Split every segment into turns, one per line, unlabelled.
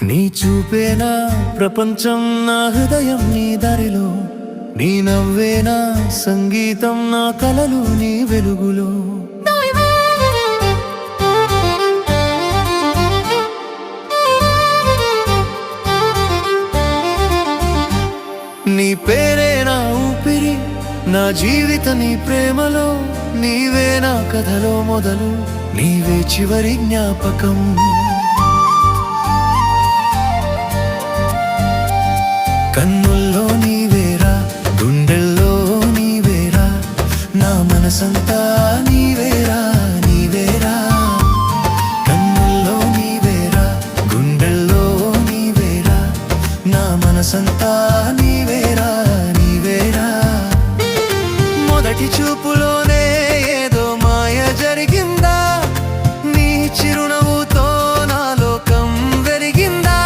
నీ చూపేనా ప్రపంచం, నా హృదయం నీ దారిలో, నీ నవ్వేనా సంగీతం, నా కలలు నీ వెలుగులో. నీ పేరే నా ఊపిరి, నా జీవిత నీ ప్రేమలో, నీవే నా కథలో మొదలు, నీవే చివరి జ్ఞాపకం. కన్నుల్లో నీవేరా, గుండెల్లో నీవేరా, నా మనసంతా నీవేరా నీవేరా. కన్నుల్లో నీవేరా, గుండెల్లో నీవేరా, నా మనసంతా నీవేరా నీవేరా. మొదటి చూపులోనే ఏదో మాయ జరిగిందా, నీ చిరునవ్వుతో నా లోకం వెలిగిందా.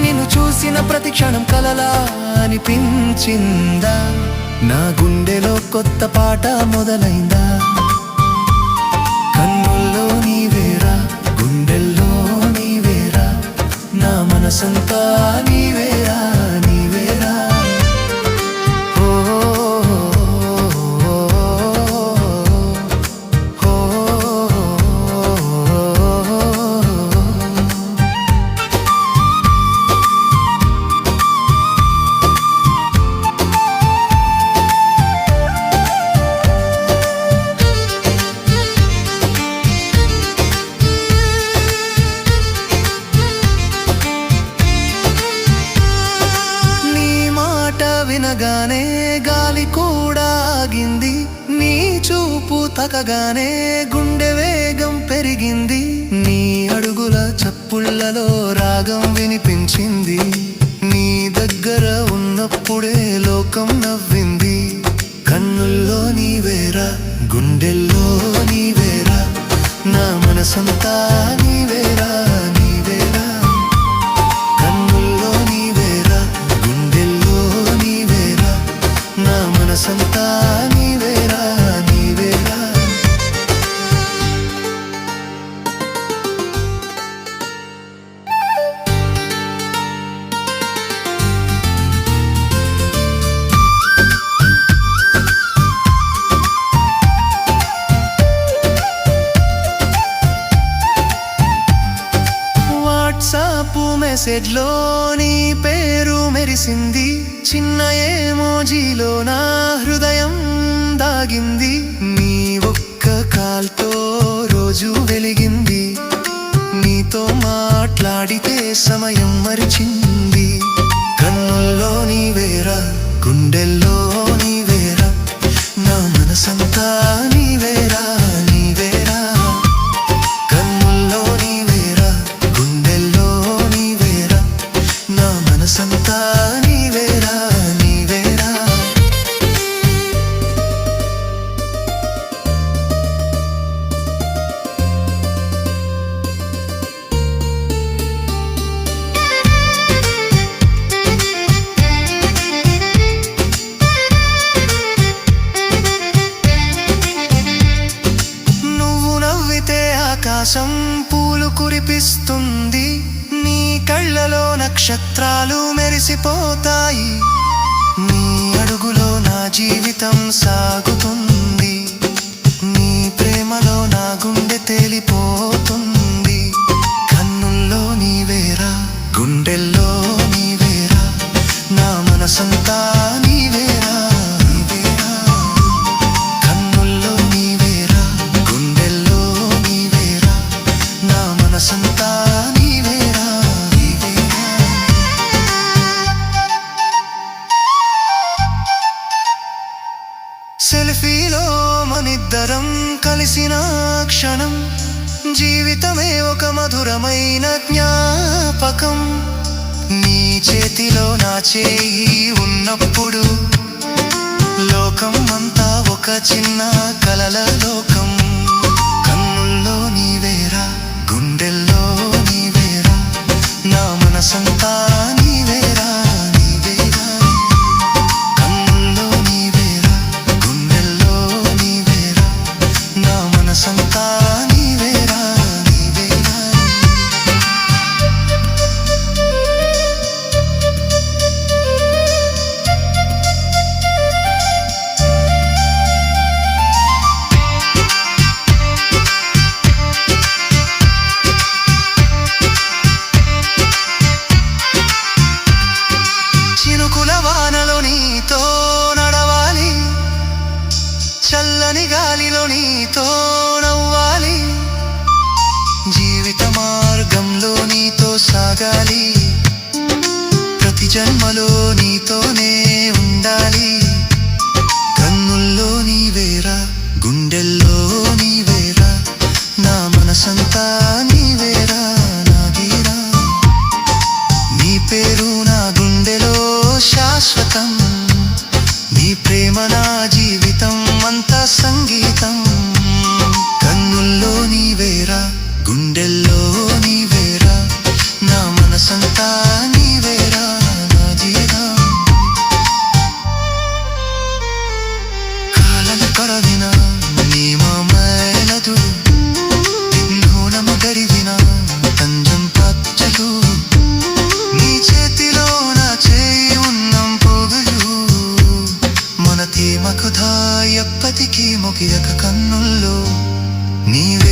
నిన్ను చూసిన ప్రతి క్షణం కలలా అనిపించిందా, నా గుండెలో కొత్త పాట మొదలైందా. కన్నుల్లో నీవేరా, గుండెల్లో నీవేరా, నా మనసంతా నీవేరా నీవేరా. వినగానే గాలి కూడా ఆగింది, నీ చూపు తాకగానే గుండె వేగం పెరిగింది. నీ అడుగుల చప్పుళ్లలో రాగం వినిపించింది, నీ దగ్గర ఉన్నప్పుడే లోకం నవ్వింది. కన్నుల్లో నీవేరా, గుండెల్లో నీవేరా, నా మనసంతా నీవేరా నీవేరా. కన్నుల్లో నీవేరా, గుండెల్లో నీవేరా, నా మనసంతా నీవేరా నీవేరా. వాట్సాప్ మెసేజ్లో నీ పేరు మెరిసింది, చిన్న ఎమోజీలో నా హృదయం దాగింది. నీ ఒక్క కాల్తో రోజు వెలిగింది, నీతో మాట్లాడితే సమయం మరిచింది. కన్నుల్లో నీవేరా, గుండెల్లో నీవేరా, నా మనసంతా నీవేరా నీవేరా. కన్నుల్లో నీవేరా, గుండెల్లో నీవేరా, నా మనసంతా నీవేరా నీవేరా. నువ్వు నవ్వితే ఆకాశం పూలు కురిపిస్తుంది, నీ కళ్ళలో నక్షత్రాలు మెరిసిపోతాయి. నీ అడుగులో నా జీవితం సాగుతుంది, నీ ప్రేమలో నా గుండె తేలిపోతుంది. కన్నుల్లో నీవేరా, గుండెల్లో నీవేరా, నా మనసంతా నీవేరా నీవేరా. కన్నుల్లో నీవేరా, గుండెల్లో నీవేరా, నా మనసంతా నీవేరా నీవేరా. సెల్ఫీలో మనిద్దరం కలిసిన క్షణం, జీవితమే ఒక మధురమైన జ్ఞాపకం. నీ చేతిలో నా చేయి ఉన్నప్పుడు లోకం అంతా ఒక చిన్న కలల లోకం. కన్నుల్లో నీవేరా, గుండెల్లో నీవేరా, నా మనసంతా నీవేరా నీవేరా. కన్నుల్లో నీవేరా, గుండెల్లో నీవేరా, నా మనసంతా నీవేరా నీవేరా.
సాగాలి, ప్రతి జన్మలో నీతోనే ఉండాలి. కన్నుల్లో నీవేరా, గుండెల్లో నీవేరా, నా మనసంతా నీవేరా నాగీరా. నీ పేరు నా గుండెలో శాశ్వతం, నీ ప్రేమ నా జీవితం అంతా సంగీతం. కన్నుల్లో నీవేరా, గుండెల్లో నీవేరా, నా మనసంతా నీవేరా నాజీరా. కాలలు కరవిన నీ మామలదులు, నిన్నోనము గడివిన తంజం పచ్చలు, నీ చేతిలో నా చేయి ఉన్నం పోగలు. మన తేమకు ఎప్పటికీ ముగియక కన్నుల్లో నీవే